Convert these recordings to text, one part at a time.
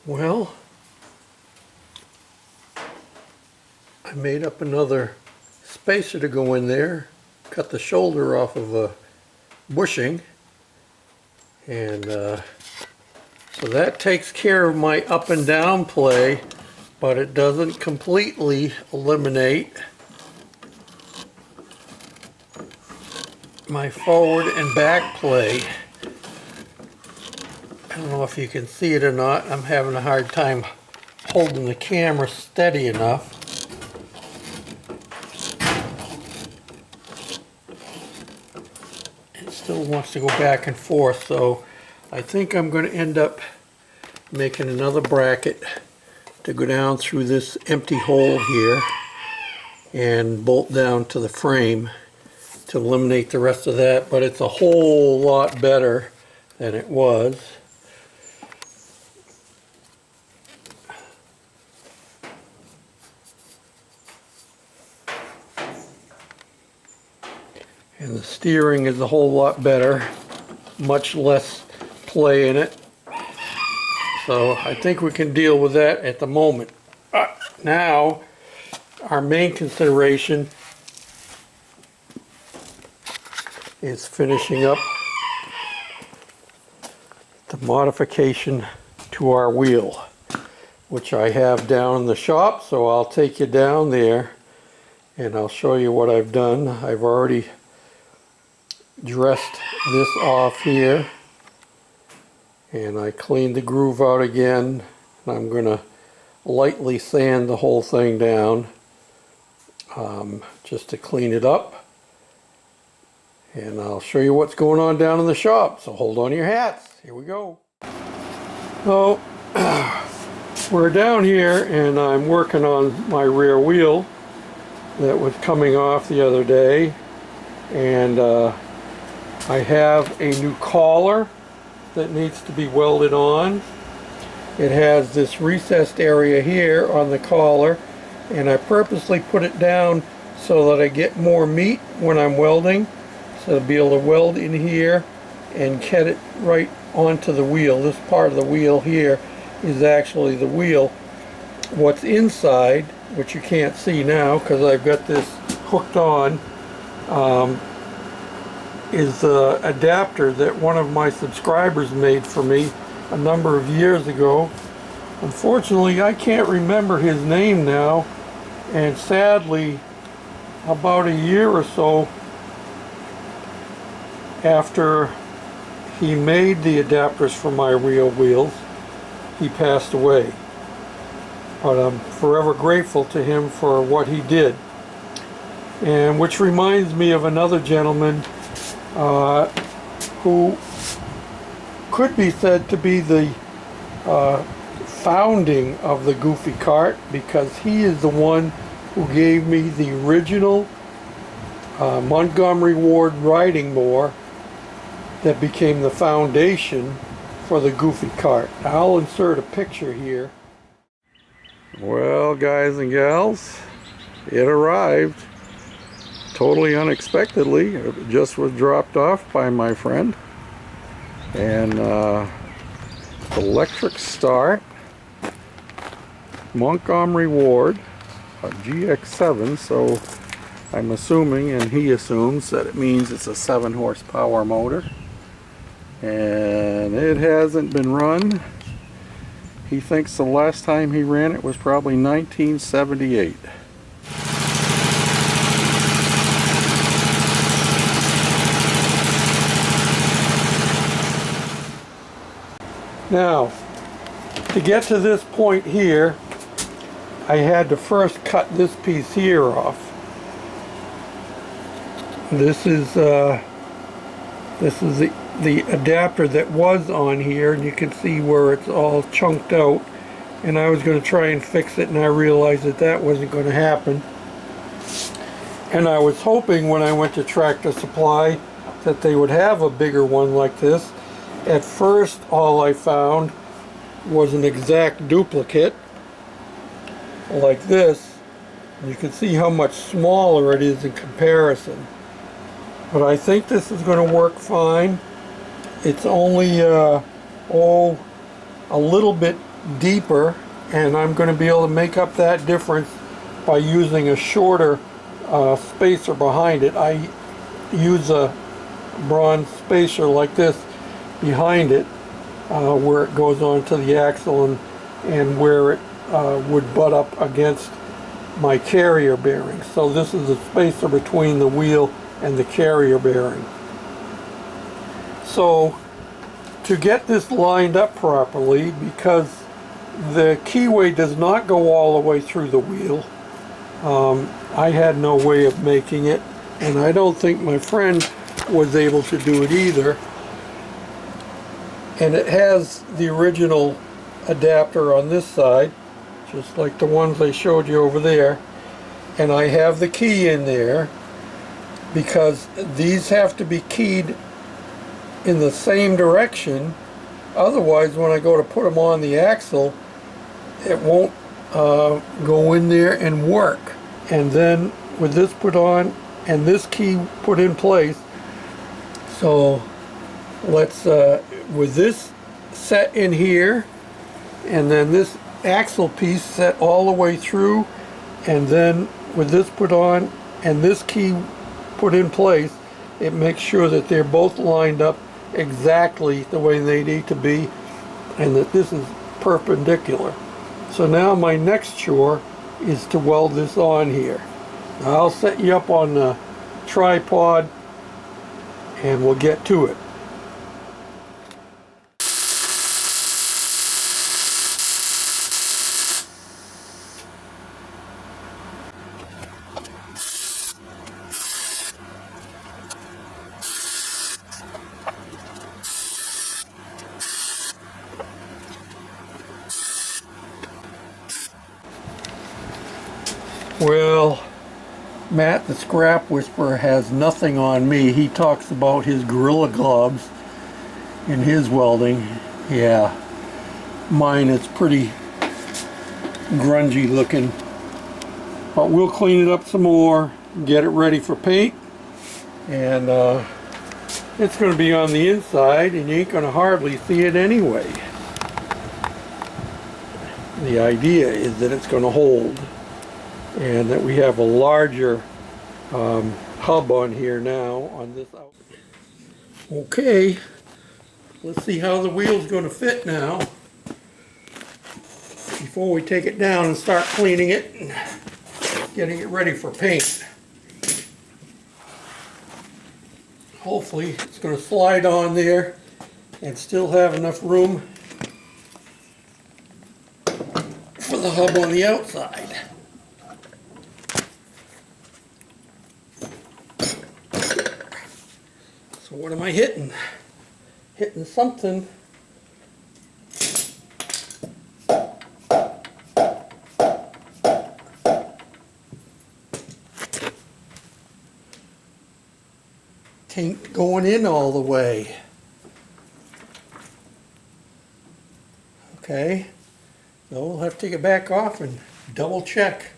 Well, I made up another spacer to go in there, cut the shoulder off of a bushing, and so that takes care of my up and down play, but it doesn't completely eliminate my forward and back play. I don't know if you can see it or not. I'm having a hard time holding the camera steady enough. It still wants to go back and forth, so I think I'm going to end up making another bracket to go down through this empty hole here and bolt down to the frame to eliminate the rest of that, but it's a whole lot better than it was. And the steering is a whole lot better, much less play in it. So I think we can deal with that at the moment. Now, our main consideration is finishing up the modification to our wheel, which I have down in the shop, so I'll take you down there and I'll show you what I've done. I've already dressed this off here, and I cleaned the groove out again, and I'm going to lightly sand the whole thing down just to clean it up, and I'll show you what's going on down in the shop, so hold on to your hats. Here we go. So we're down here and I'm working on my rear wheel that was coming off the other day, and I have a new collar that needs to be welded on. It has this recessed area here on the collar, and I purposely put it down so that I get more meat when I'm welding, so I'll be able to weld in here and get it right onto the wheel. This part of the wheel here is actually the wheel. What's inside, which you can't see now because I've got this hooked on, is the adapter that one of my subscribers made for me a number of years ago. Unfortunately, I can't remember his name now, and sadly, about a year or so after he made the adapters for my real wheels, he passed away. But I'm forever grateful to him for what he did. And which reminds me of another gentleman who could be said to be the founding of the Goofy Cart, because he is the one who gave me the original Montgomery Ward riding mower that became the foundation for the Goofy Cart. I'll insert a picture here. Well, guys and gals, it arrived. Totally unexpectedly. It just was dropped off by my friend, and electric start Montgomery Ward, a GX7, so I'm assuming, and he assumes, that it means it's a 7 horsepower motor, and it hasn't been run. He thinks the last time he ran it was probably 1978. Now, to get to this point here, I had to first cut this piece here off. This is the adapter that was on here, and you can see where it's all chunked out. And I was going to try and fix it, and I realized that that wasn't going to happen. And I was hoping when I went to Tractor Supply that they would have a bigger one like this. At first, all I found was an exact duplicate like this. You can see how much smaller it is in comparison. But I think this is going to work fine. It's only a little bit deeper, and I'm going to be able to make up that difference by using a shorter spacer behind it. I use a bronze spacer like this behind it where it goes onto the axle and where it would butt up against my carrier bearing. So this is the spacer between the wheel and the carrier bearing. So to get this lined up properly, because the keyway does not go all the way through the wheel, I had no way of making it, and I don't think my friend was able to do it either. And it has the original adapter on this side, just like the ones I showed you over there, and I have the key in there because these have to be keyed in the same direction. Otherwise, when I go to put them on the axle, it won't go in there and work. And then with this put on and this key put in place, so let's with this set in here, and then this axle piece set all the way through, and then with this put on and this key put in place, it makes sure that they're both lined up exactly the way they need to be, and that this is perpendicular. So now my next chore is to weld this on here. Now I'll set you up on the tripod and we'll get to it. Well, Matt the Scrap Whisperer has nothing on me. He talks about his Gorilla Gloves in his welding. Yeah, mine is pretty grungy looking. But we'll clean it up some more, get it ready for paint, and it's going to be on the inside and you ain't going to hardly see it anyway. The idea is that it's going to hold, and that we have a larger hub on here now on this. Okay, let's see how the wheel's going to fit now before we take it down and start cleaning it and getting it ready for paint. Hopefully it's going to slide on there and still have enough room for the hub on the outside. So what am I hitting? Hitting something. Ain't going in all the way. Okay, so we'll have to take it back off and double check.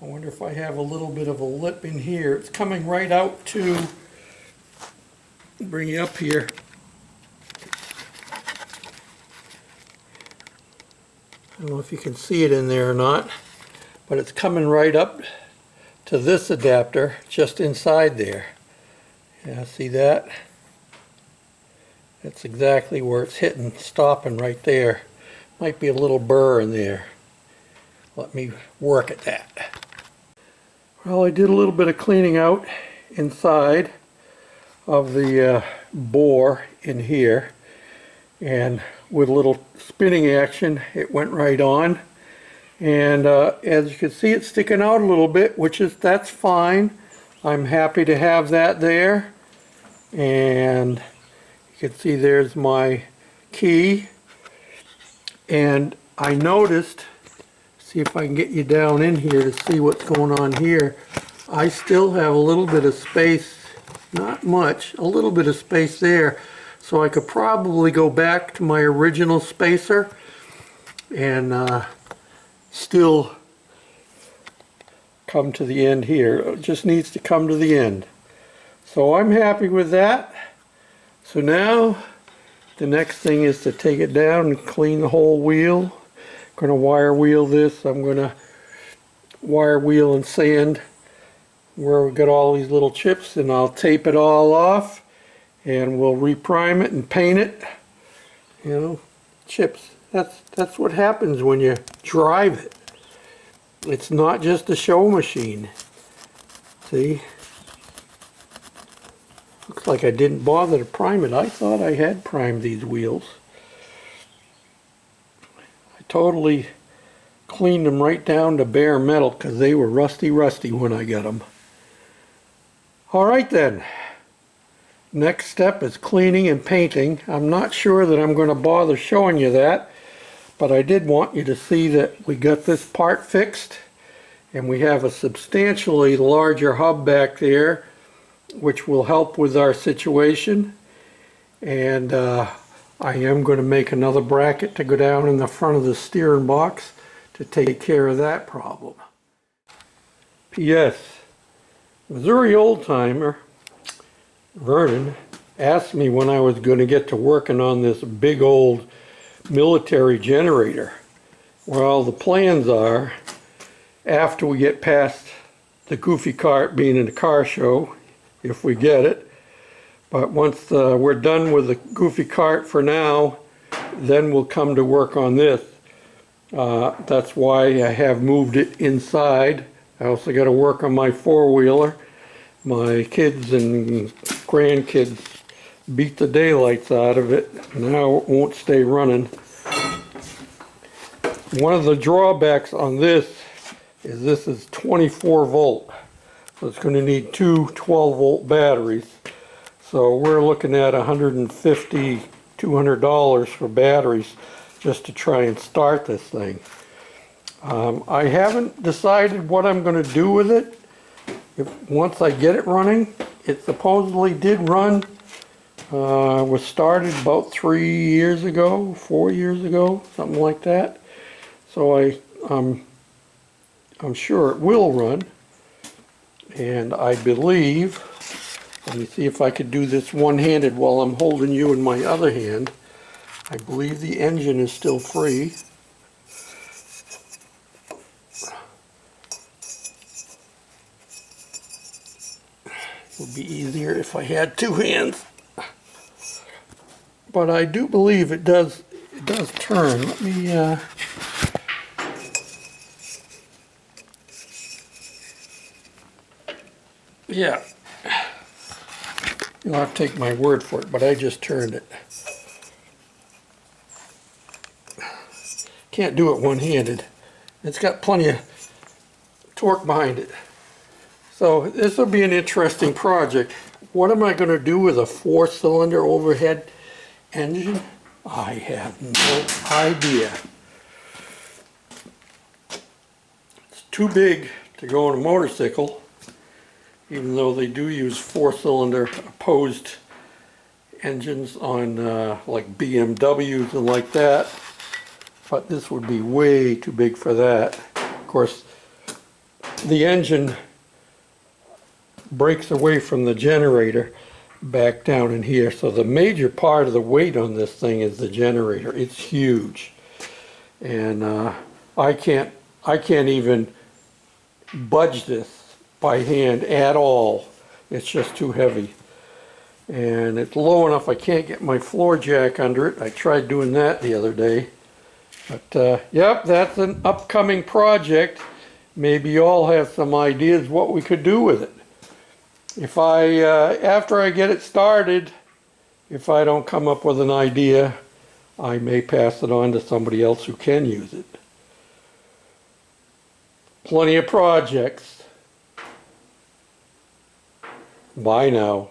I wonder if I have a little bit of a lip in here. It's coming right out to bring you up here. I don't know if you can see it in there or not, but it's coming right up to this adapter just inside there. Yeah, see that? That's exactly where it's hitting, stopping right there. Might be a little burr in there. Let me work at that. Well, I did a little bit of cleaning out inside of the bore in here, and with a little spinning action it went right on. And as you can see, it's sticking out a little bit, that's fine. I'm happy to have that there. And you can see there's my key. And I noticed, see if I can get you down in here to see what's going on here. I still have a little bit of space, not much, a little bit of space there. So I could probably go back to my original spacer and still come to the end here. It just needs to come to the end. So I'm happy with that. So now The next thing is to take it down and clean the whole wheel. I'm going to wire wheel this. I'm going to wire wheel and sand where we've got all these little chips, and I'll tape it all off and we'll reprime it and paint it. You know, chips. That's what happens when you drive it. It's not just a show machine. See? Looks like I didn't bother to prime it. I thought I had primed these wheels. I totally cleaned them right down to bare metal because they were rusty when I got them. Alright then. Next step is cleaning and painting. I'm not sure that I'm going to bother showing you that, but I did want you to see that we got this part fixed and we have a substantially larger hub back there which will help with our situation. And I am going to make another bracket to go down in the front of the steering box to take care of that problem. P.S. Missouri old-timer Vernon asked me when I was going to get to working on this big old military generator. Well, the plans are, after we get past the goofy cart being in the car show, if we get it, but once we're done with the goofy cart for now, then we'll come to work on this. That's why I have moved it inside. I also got to work on my four-wheeler. My kids and grandkids beat the daylights out of it. Now it won't stay running. One of the drawbacks on this is 24 volt. So it's going to need two 12 volt batteries. So we're looking at $150, $200 for batteries just to try and start this thing. I haven't decided what I'm going to do with it. Once I get it running, it supposedly did run, was started about 3 years ago, 4 years ago, something like that. So I'm sure it will run, and I believe, let me see if I could do this one-handed while I'm holding you in my other hand. I believe the engine is still free. It would be easier if I had two hands. But I do believe it does turn. Let me yeah. You'll have to take my word for it, but I just turned it. Can't do it one-handed. It's got plenty of torque behind it. So this will be an interesting project. What am I going to do with a 4-cylinder overhead engine? I have no idea. It's too big to go on a motorcycle, even though they do use 4-cylinder opposed engines on like BMWs and like that. But this would be way too big for that. Of course, the engine breaks away from the generator back down in here, so the major part of the weight on this thing is the generator. It's huge, and I can't even budge this by hand at all. It's just too heavy, and it's low enough I can't get my floor jack under it. I tried doing that the other day, but yep, that's an upcoming project. Maybe you all have some ideas what we could do with it. If after I get it started, if I don't come up with an idea, I may pass it on to somebody else who can use it. Plenty of projects. Bye now.